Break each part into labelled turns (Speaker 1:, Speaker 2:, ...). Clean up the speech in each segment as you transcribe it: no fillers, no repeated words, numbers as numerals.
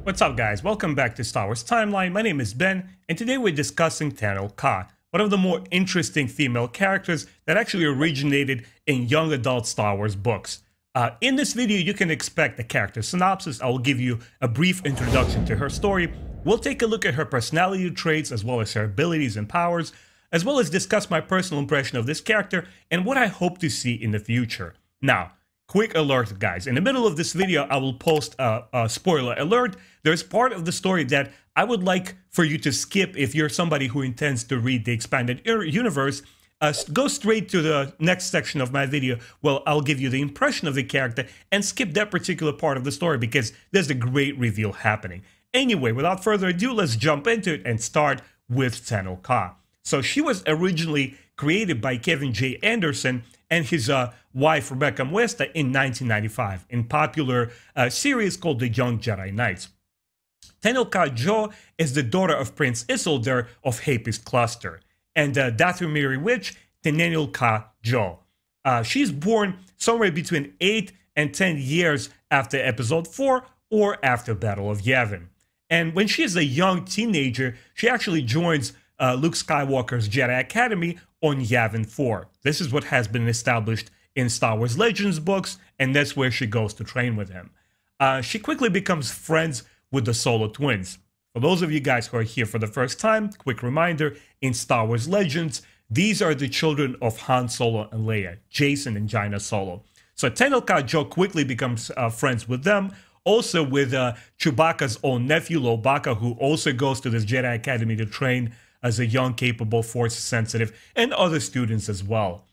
Speaker 1: What's up guys, welcome back to Star Wars Timeline. My name is Ben, and today we're discussing Tenel Ka, one of the more interesting female characters that actually originated in young adult Star Wars books. In this video you can expect a character synopsis. I will give you a brief introduction to her story. We'll take a look at her personality traits as well as her abilities and powers, as well as discuss my personal impression of this character and what I hope to see in the future. Now, quick alert guys, in the middle of this video I will post a spoiler alert. There's part of the story that I would like for you to skip if you're somebody who intends to read the expanded universe. Go straight to the next section of my video. Well, I'll give you the impression of the character and skip that particular part of the story because there's a great reveal happening. Anyway, without further ado, let's jump into it and start with Tenel Ka. So she was originally created by Kevin J. Anderson and his wife Rebecca Moesta in 1995 in popular series called the Young Jedi Knights. Tenel Ka Djo is the daughter of Prince Isildur of Hapist Cluster and Dathomiri witch Tenel Ka Djo. She's born somewhere between 8 and 10 years after Episode 4 or after Battle of Yavin. And when she is a young teenager, she actually joins Luke Skywalker's Jedi Academy on Yavin 4. This is what has been established in Star Wars Legends books, and that's where she goes to train with him. She quickly becomes friends with the Solo twins. For those of you guys who are here for the first time, quick reminder, in Star Wars Legends, these are the children of Han Solo and Leia, Jacen and Jaina Solo. So Tenel Ka Djo quickly becomes friends with them, also with Chewbacca's own nephew, Lobaka, who also goes to this Jedi Academy to train as a young, capable, force-sensitive, and other students as well.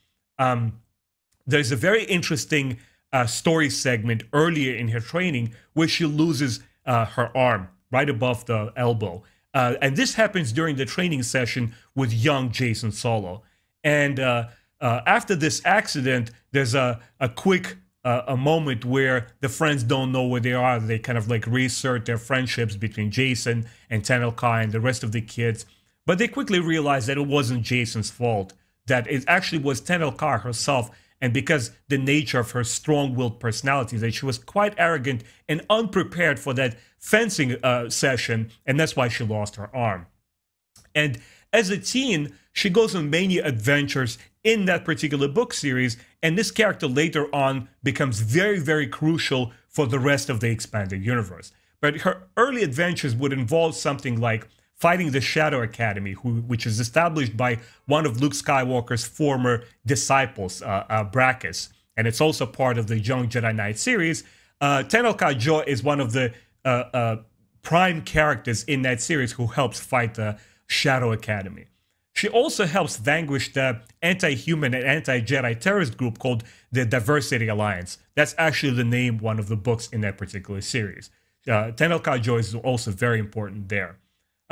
Speaker 1: There's a very interesting story segment earlier in her training where she loses her arm right above the elbow. And this happens during the training session with young Jacen Solo. And after this accident, there's a quick a moment where the friends don't know where they are. They kind of like reassert their friendships between Jacen and Tenel Ka and the rest of the kids. But they quickly realized that it wasn't Jacen's fault, that it actually was Tenel Ka herself, and because the nature of her strong-willed personality, that she was quite arrogant and unprepared for that fencing session, and that's why she lost her arm. And as a teen, she goes on many adventures in that particular book series, and this character later on becomes very, very crucial for the rest of the expanded universe. But her early adventures would involve something like fighting the Shadow Academy, which is established by one of Luke Skywalker's former disciples, Brachus, and it's also part of the Young Jedi Knights series. Tenel Ka Djo is one of the prime characters in that series who helps fight the Shadow Academy. She also helps vanquish the anti-human and anti-Jedi terrorist group called the Diversity Alliance. That's actually the name of one of the books in that particular series. Tenel Ka Djo is also very important there.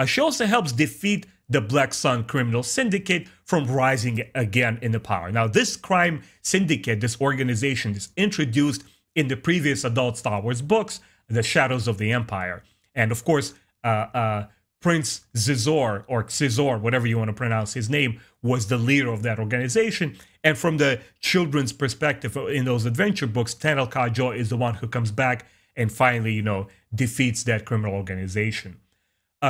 Speaker 1: She also helps defeat the Black Sun criminal syndicate from rising again in the power. Now, this crime syndicate, this organization, is introduced in the previous adult Star Wars books, The Shadows of the Empire. And of course, Prince Xizor, or Xizor, whatever you want to pronounce his name, was the leader of that organization. And from the children's perspective in those adventure books, Tenel Ka Djo is the one who comes back and finally, defeats that criminal organization.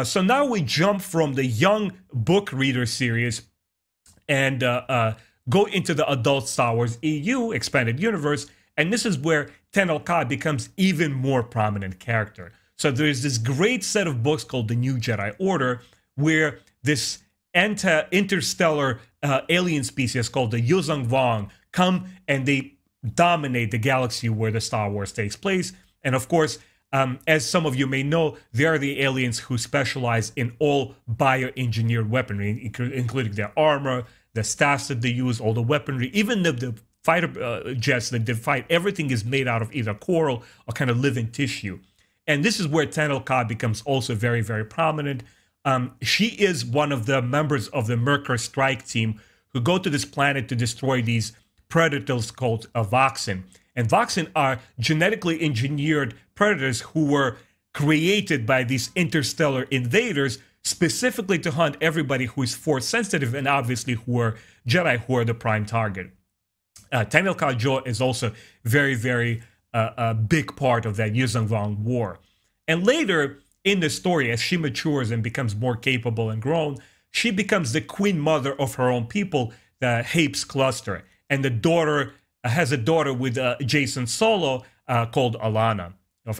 Speaker 1: So now we jump from the young book reader series and go into the adult Star Wars EU expanded universe, and this is where Tenel Ka becomes even more prominent character. So there's this great set of books called the New Jedi Order, where this interstellar alien species called the Yuuzhan Vong come and they dominate the galaxy where the Star Wars takes place. And of course, as some of you may know, they are the aliens who specialize in all bioengineered weaponry, including their armor, the staffs that they use, all the weaponry, even the fighter jets that they fight. Everything is made out of either coral or kind of living tissue. And this is where Tenel Ka becomes also very, very prominent. She is one of the members of the Merkur Strike team who go to this planet to destroy these predators called Voxin. And Voxin are genetically engineered predators who were created by these interstellar invaders specifically to hunt everybody who is force sensitive and obviously who are Jedi, who are the prime target. Tenel Ka Djo is also very, very a big part of that Yuuzhan Vong war. And later in the story, as she matures and becomes more capable and grown, she becomes the queen mother of her own people, the Hapes cluster. And the daughter has a daughter with Jacen Solo called Alana.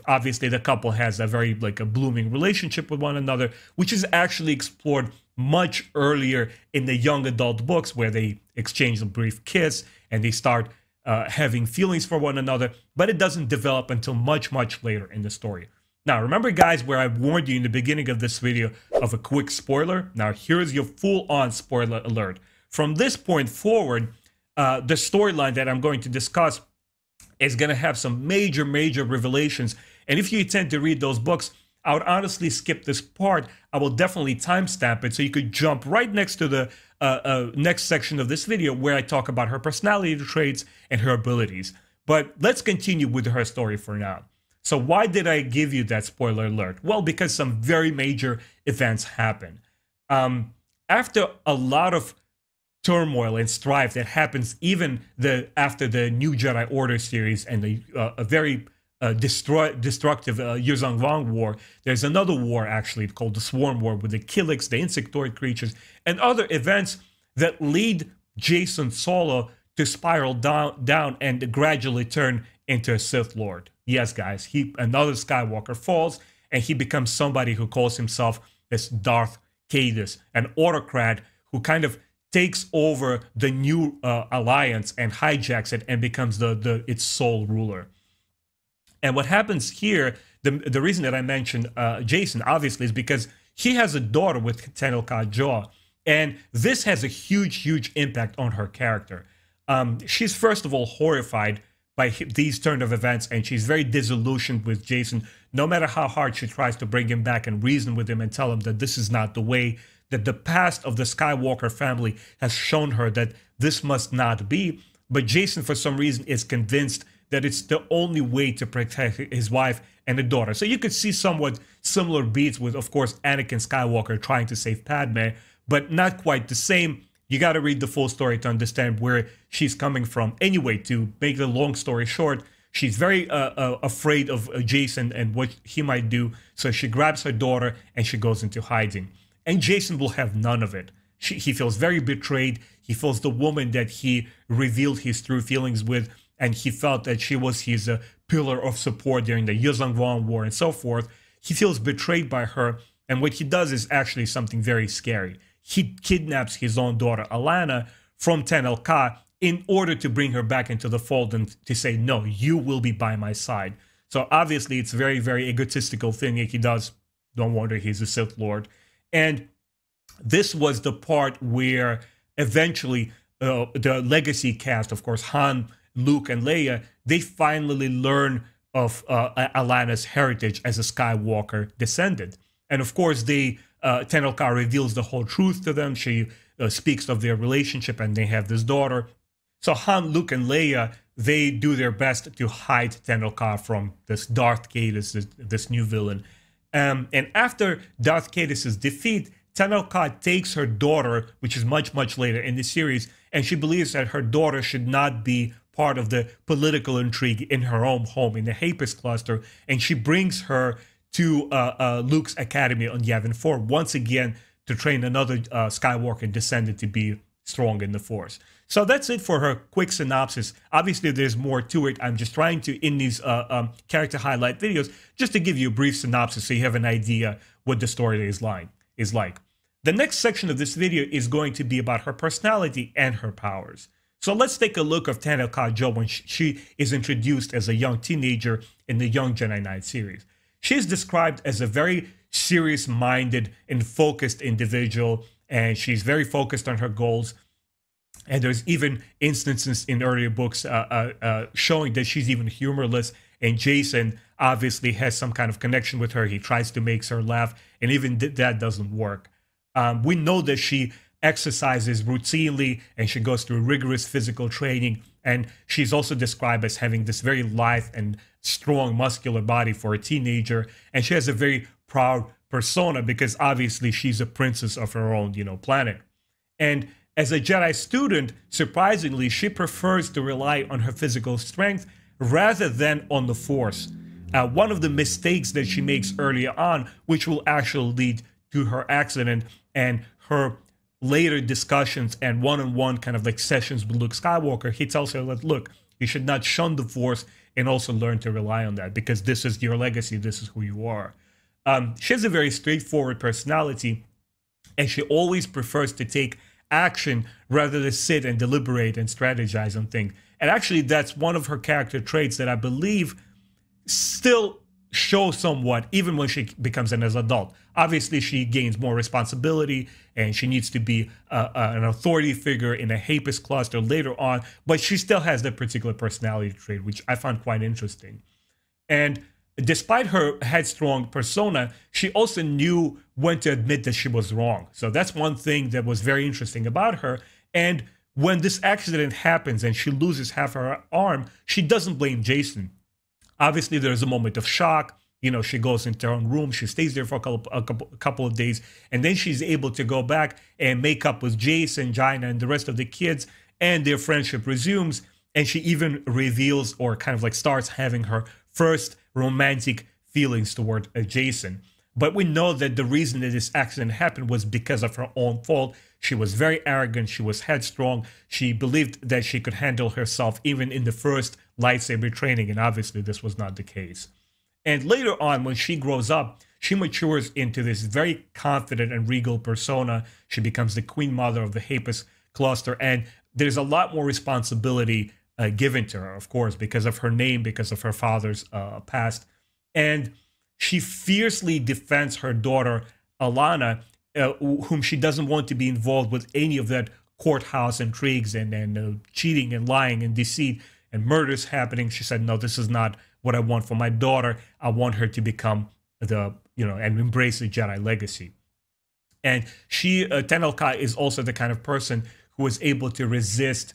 Speaker 1: Obviously, the couple has a very a blooming relationship with one another, which is actually explored much earlier in the young adult books, where they exchange a brief kiss and they start having feelings for one another. But it doesn't develop until much, much later in the story. Now, remember, guys, where I warned you in the beginning of this video of a quick spoiler? Now, here's your full-on spoiler alert. From this point forward, the storyline that I'm going to discuss is going to have some major, major revelations. And if you intend to read those books, I would honestly skip this part. I will definitely timestamp it so you could jump right next to the next section of this video where I talk about her personality traits and her abilities. But let's continue with her story for now. So why did I give you that spoiler alert? Well, because some very major events happen. After a lot of turmoil and strife that happens even after the New Jedi Order series and the a very destructive Yuuzhan Vong War, there's another war actually called the Swarm War with the Killiks, the insectoid creatures, and other events that lead Jacen Solo to spiral down and gradually turn into a Sith Lord. Yes, guys, another Skywalker falls, and he becomes somebody who calls himself this Darth Caedus, an autocrat who kind of takes over the new alliance and hijacks it and becomes its sole ruler. And what happens here, the reason that I mentioned Jacen, obviously, is because he has a daughter with Tenel Ka Djo, and this has a huge, huge impact on her character. She's first of all horrified by these turn of events, and she's very disillusioned with Jacen, no matter how hard she tries to bring him back and reason with him and tell him that this is not the way, that the past of the Skywalker family has shown her that this must not be. But Jacen, for some reason, is convinced that it's the only way to protect his wife and the daughter. So you could see somewhat similar beats with, of course, Anakin Skywalker trying to save Padme, but not quite the same. You got to read the full story to understand where she's coming from. Anyway, to make the long story short, she's very afraid of Jacen and what he might do. So she grabs her daughter and she goes into hiding. And Jacen will have none of it. He feels very betrayed. He feels the woman that he revealed his true feelings with, and he felt that she was his pillar of support during the Yuuzhan Vong War and so forth. He feels betrayed by her, and what he does is actually something very scary. He kidnaps his own daughter, Alana, from Tenel Ka in order to bring her back into the fold and to say, no, you will be by my side. So obviously it's a very, very egotistical thing that he does. Don't wonder he's a Sith Lord. And this was the part where eventually the legacy cast, of course, Han, Luke, and Leia, they finally learn of Alana's heritage as a Skywalker descendant. And of course, Tenel Ka reveals the whole truth to them. She speaks of their relationship, and they have this daughter. So Han, Luke, and Leia, they do their best to hide Tenel Ka from this Darth Caedus, this new villain. And after Darth Caedus' defeat, Tenel Ka takes her daughter, which is much, much later in the series, and she believes that her daughter should not be part of the political intrigue in her own home, in the Hapes cluster, and she brings her to Luke's academy on Yavin 4, once again to train another Skywalker descendant to be strong in the Force. So that's it for her quick synopsis. Obviously, there's more to it. I'm just trying to, in these character highlight videos, just to give you a brief synopsis so you have an idea what the story is like. The next section of this video is going to be about her personality and her powers. So let's take a look of Tenel Ka Djo when she is introduced as a young teenager in the Young Jedi Knights series. She is described as a very serious-minded and focused individual, and she's very focused on her goals. And there's even instances in earlier books showing that she's even humorless, and Jacen obviously has some kind of connection with her. He tries to make her laugh, and even that doesn't work. We know that she exercises routinely, and she goes through rigorous physical training, and she's also described as having this very lithe and strong muscular body for a teenager, and she has a very proud persona because obviously she's a princess of her own, planet. And as a Jedi student, surprisingly, she prefers to rely on her physical strength rather than on the Force. one of the mistakes that she makes earlier on, which will actually lead to her accident and her later discussions and one-on-one kind of like sessions with Luke Skywalker. He tells her that, look, you should not shun the Force and also learn to rely on that, because this is your legacy, this is who you are. She has a very straightforward personality, and she always prefers to take action rather than sit and deliberate and strategize on things. And actually, that's one of her character traits that I believe still show somewhat even when she becomes an adult. Obviously, she gains more responsibility and she needs to be an authority figure in a Hapus cluster later on, but she still has that particular personality trait, which I found quite interesting. And despite her headstrong persona, she also knew when to admit that she was wrong. So that's one thing that was very interesting about her. And when this accident happens and she loses half her arm, she doesn't blame Jason. Obviously, there's a moment of shock. You know, she goes into her own room, she stays there for a couple of days, and then she's able to go back and make up with Jason, Jaina, and the rest of the kids, and their friendship resumes, and she even reveals or kind of like starts having her first romantic feelings toward Jason. But we know that the reason that this accident happened was because of her own fault. She was very arrogant, she was headstrong, she believed that she could handle herself even in the first lightsaber training, and obviously this was not the case. And later on, when she grows up, she matures into this very confident and regal persona. She becomes the queen mother of the Hapus cluster, and there's a lot more responsibility given to her, of course, because of her name, because of her father's past. And she fiercely defends her daughter, Alana, whom she doesn't want to be involved with any of that courthouse intrigues and cheating and lying and deceit and murders happening. She said, no, this is not what I want for my daughter. I want her to become and embrace the Jedi legacy. And she, Tenel Ka, is also the kind of person who is able to resist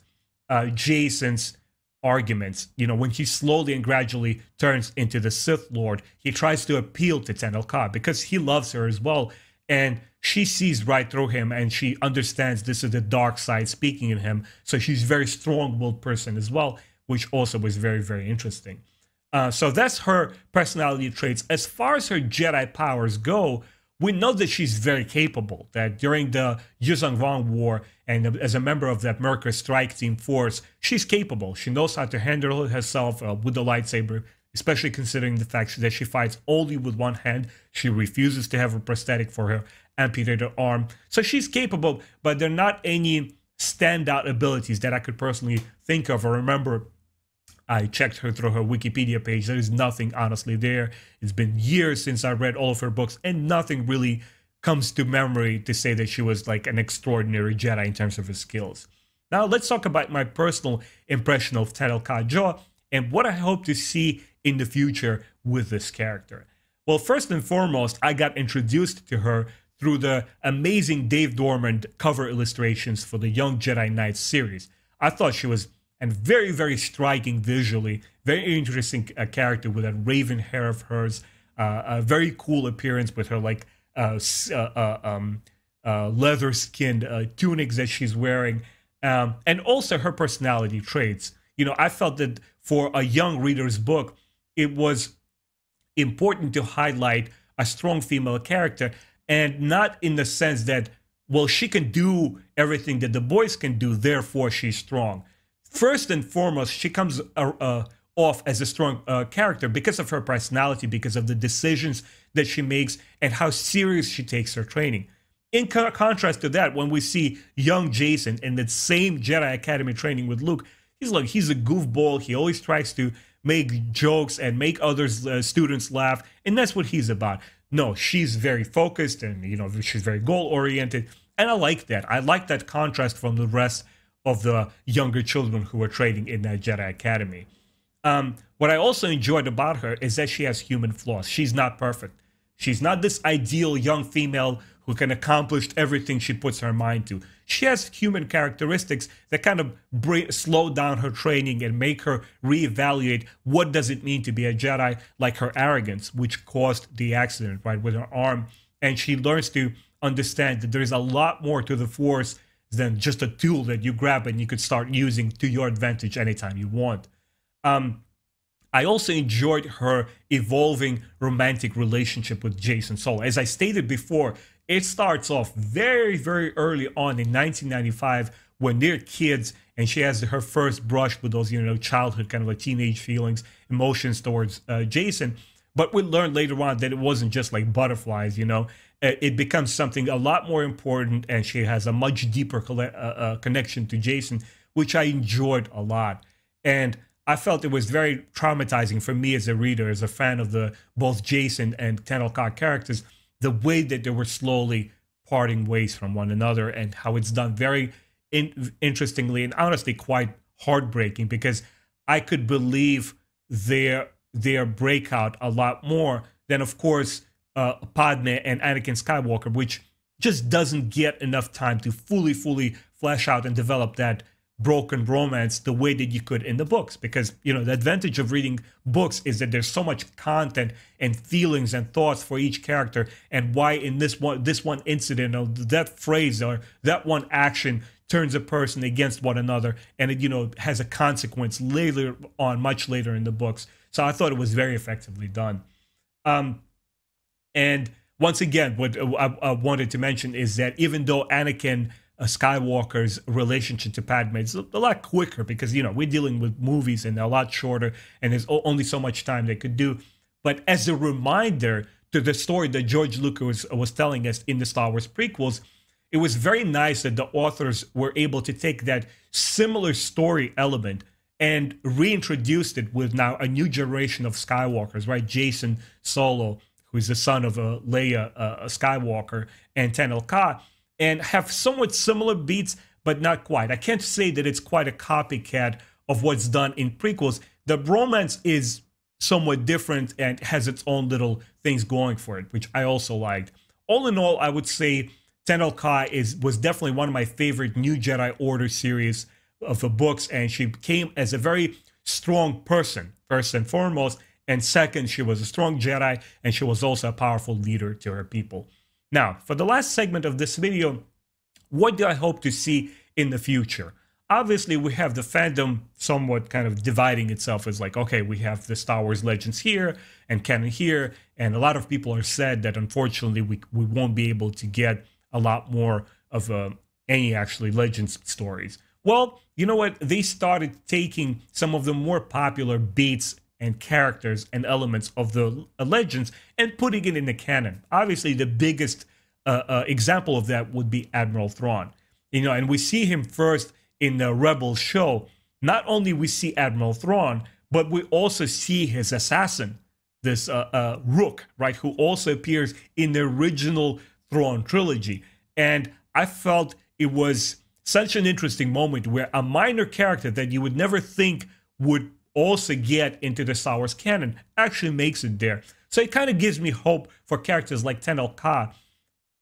Speaker 1: Jason's arguments. You know, when he slowly and gradually turns into the Sith Lord, he tries to appeal to Tenel Ka because he loves her as well. And she sees right through him, and she understands this is the dark side speaking in him. So she's a very strong-willed person as well, which also was very, very interesting. So that's her personality traits. As far as her Jedi powers go, we know that she's very capable, that during the Yuzong Vong War and as a member of that Merker Strike Team force, she's capable. She knows how to handle herself with the lightsaber, especially considering the fact that she fights only with one hand. She refuses to have a prosthetic for her amputated arm. So she's capable, but there are not any standout abilities that I could personally think of or remember. I checked her through her Wikipedia page. There is nothing honestly there. It's been years since I read all of her books, and nothing really comes to memory to say that she was like an extraordinary Jedi in terms of her skills. Now let's talk about my personal impression of Tenel Ka Djo and what I hope to see in the future with this character. Well, first and foremost, I got introduced to her through the amazing Dave Dorman cover illustrations for the Young Jedi Knights series. I thought she was a very, very striking visually, very interesting character with that raven hair of hers, a very cool appearance with her like leather-skinned tunics that she's wearing, and also her personality traits. You know, I felt that for a young reader's book, it was important to highlight a strong female character, and not in the sense that, well, she can do everything that the boys can do, therefore she's strong. First and foremost, she comes off as a strong character because of her personality, because of the decisions that she makes, and how serious she takes her training. In contrast to that, when we see young Jason in the same Jedi Academy training with Luke, he's a goofball. He always tries to make jokes and make others students laugh, and that's what he's about. No, she's very focused, and she's very goal-oriented, and I like that. I like that contrast from the rest of the younger children who were training in that Jedi Academy. What I also enjoyed about her is that she has human flaws. She's not perfect. She's not this ideal young female who can accomplish everything she puts her mind to. She has human characteristics that kind of slow down her training and make her reevaluate what does it mean to be a Jedi, like her arrogance, which caused the accident, right, with her arm. And she learns to understand that there is a lot more to the Force than just a tool that you grab and you could start using to your advantage anytime you want. I also enjoyed her evolving romantic relationship with Jacen Solo. As I stated before, it starts off very, very early on in 1995 when they're kids and she has her first brush with those, childhood kind of like teenage feelings, emotions towards Jacen. But we learned later on that it wasn't just like butterflies, It becomes something a lot more important, and she has a much deeper connection to Jacen, which I enjoyed a lot. And I felt it was very traumatizing for me as a reader, as a fan of both Jacen and Tenel Ka characters, the way that they were slowly parting ways from one another, and how it's done very interestingly and honestly quite heartbreaking, because I could believe their breakout a lot more than, of course, Padme and Anakin Skywalker, which just doesn't get enough time to fully flesh out and develop that broken romance the way that you could in the books. Because, the advantage of reading books is that there's so much content and feelings and thoughts for each character, and why in this one incident, or that phrase or that one action turns a person against one another, and it, has a consequence later on, much later in the books. So I thought it was very effectively done. And once again, what I wanted to mention is that even though Anakin Skywalker's relationship to Padme is a lot quicker, because, we're dealing with movies and they're a lot shorter and there's only so much time they could do. But as a reminder to the story that George Lucas was telling us in the Star Wars prequels, it was very nice that the authors were able to take that similar story element and reintroduced it with now a new generation of Skywalkers, right? Jacen Solo, who's the son of Leia Skywalker, and Tenel Ka, and have somewhat similar beats, but not quite. I can't say that it's quite a copycat of what's done in prequels. The romance is somewhat different and has its own little things going for it, which I also liked. All in all, I would say Tenel Ka was definitely one of my favorite New Jedi Order series of the books, and she came as a very strong person, first and foremost, and second, she was a strong Jedi, and she was also a powerful leader to her people. Now, for the last segment of this video, what do I hope to see in the future? Obviously, we have the fandom somewhat kind of dividing itself as like, okay, we have the Star Wars Legends here and canon here, and a lot of people are sad that unfortunately we won't be able to get a lot more of any actually Legends stories. Well, you know what? They started taking some of the more popular beats and characters and elements of the Legends and putting it in the canon. Obviously, the biggest example of that would be Admiral Thrawn. And we see him first in the Rebels show. Not only we see Admiral Thrawn, but we also see his assassin, this Rook, right, who also appears in the original Thrawn trilogy. And I felt it was such an interesting moment where a minor character that you would never think would also get into the Star Wars canon actually makes it there. So it kind of gives me hope for characters like Tenel Ka.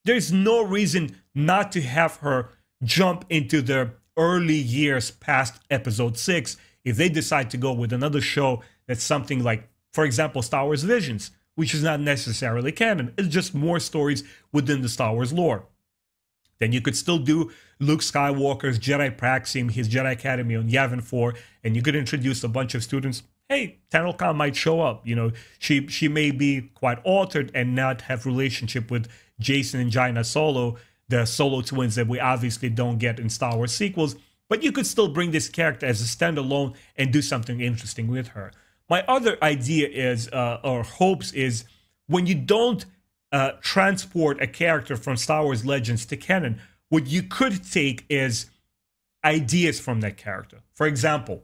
Speaker 1: There's no reason not to have her jump into the early years past episode 6 if they decide to go with another show that's something like, for example, Star Wars Visions, which is not necessarily canon. It's just more stories within the Star Wars lore. Then you could still do Luke Skywalker's Jedi Praxim, his Jedi Academy on Yavin 4, and you could introduce a bunch of students. Hey, Tenel Ka might show up. She may be quite altered and not have relationship with Jacen and Jaina Solo, the Solo twins that we obviously don't get in Star Wars sequels. But you could still bring this character as a standalone and do something interesting with her. My other idea is, or hopes is, when you don't transport a character from Star Wars Legends to canon, what you could take is ideas from that character. For example,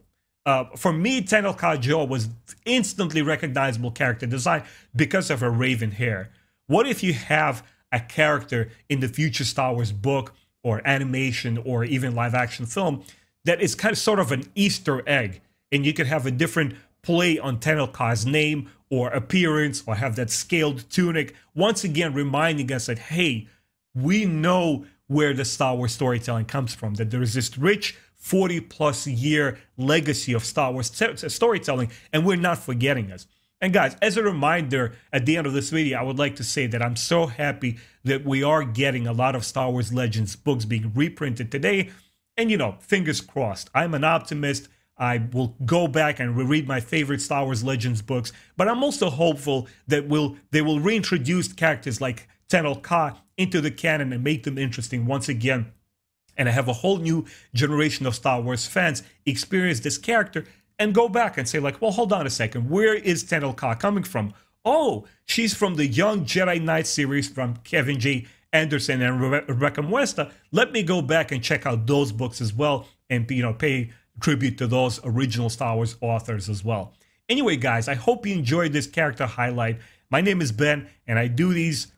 Speaker 1: for me, Tenel Ka Djo was instantly recognizable character design because of her raven hair. What if you have a character in the future Star Wars book or animation or even live action film that is kind of sort of an Easter egg, and you could have a different play on Tenel Ka's name or appearance, or have that scaled tunic, once again reminding us that, hey, we know where the Star Wars storytelling comes from, that there is this rich 40-plus year legacy of Star Wars storytelling, and we're not forgetting us. And guys, as a reminder, at the end of this video, I would like to say that I'm so happy that we are getting a lot of Star Wars Legends books being reprinted today. And, fingers crossed. I'm an optimist. I will go back and reread my favorite Star Wars Legends books, but I'm also hopeful that they will reintroduce characters like Tenel Ka into the canon and make them interesting once again. And I have a whole new generation of Star Wars fans experience this character and go back and say like, well, hold on a second, where is Tenel Ka coming from? Oh, she's from the Young Jedi Knights series from Kevin J. Anderson and Rebecca Moesta. Let me go back and check out those books as well and, pay tribute to those original Star Wars authors as well. Anyway, guys, I hope you enjoyed this character highlight. My name is Ben, and I do these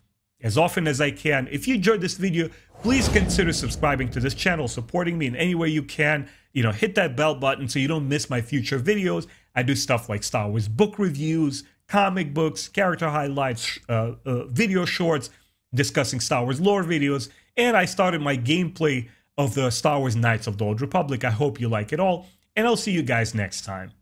Speaker 1: as often as I can. If you enjoyed this video, please consider subscribing to this channel, supporting me in any way you can. Hit that bell button so you don't miss my future videos. I do stuff like Star Wars book reviews, comic books, character highlights, video shorts, discussing Star Wars lore videos, and I started my gameplay of the Star Wars Knights of the Old Republic. I hope you like it all, and I'll see you guys next time.